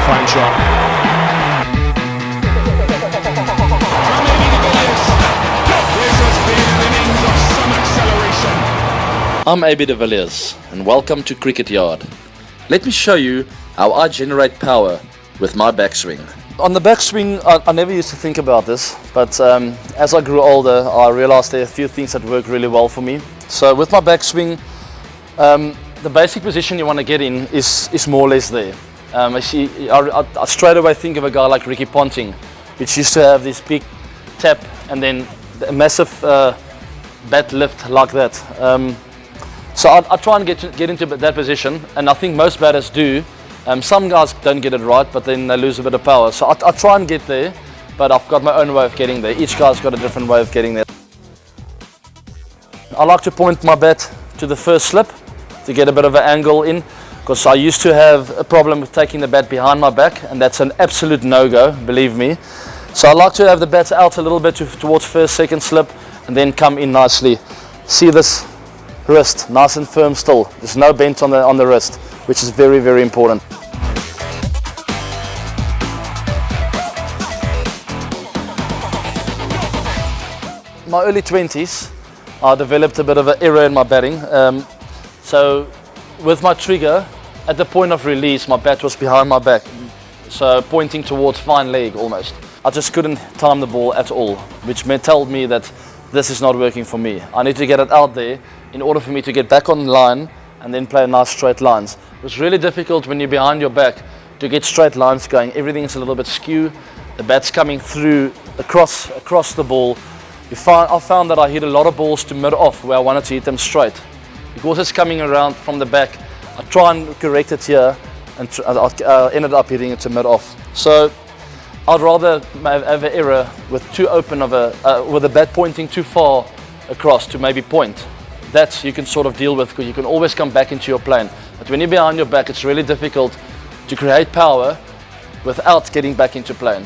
fine shot. This has been an innings of some acceleration. I'm AB de Villiers and welcome to Cricket Yard. Let me show you how I generate power with my backswing. On the backswing, I never used to think about this, but as I grew older, I realized there are a few things that work really well for me. So with my backswing, the basic position you want to get in is more or less there. I straight away think of a guy like Ricky Ponting, which used to have this big tap and then a massive bat lift like that. So I try and get into that position, and I think most batters do. Some guys don't get it right, but then they lose a bit of power. So I try and get there, but I've got my own way of getting there. Each guy's got a different way of getting there. I like to point my bat to the first slip to get a bit of an angle in, because I used to have a problem with taking the bat behind my back, and that's an absolute no-go, believe me. So I like to have the bat out a little bit towards first, second slip, and then come in nicely. See this wrist, nice and firm still. There's no bend on the wrist, which is very, very important. In my early 20s, I developed a bit of an error in my batting. So with my trigger, at the point of release, my bat was behind my back, so pointing towards fine leg almost. I just couldn't time the ball at all, which told me that this is not working for me. I need to get it out there in order for me to get back on line and then play nice straight lines. It was really difficult when you're behind your back to get straight lines going. Everything's a little bit skew. The bat's coming through across the ball. I found that I hit a lot of balls to mid-off where I wanted to hit them straight. Because it's coming around from the back, I try and correct it here, and I ended up hitting it to mid-off. So I'd rather have an error with too open of with the bat pointing too far across to maybe point. That you can sort of deal with, because you can always come back into your plane. But when you're behind your back, it's really difficult to create power without getting back into plane.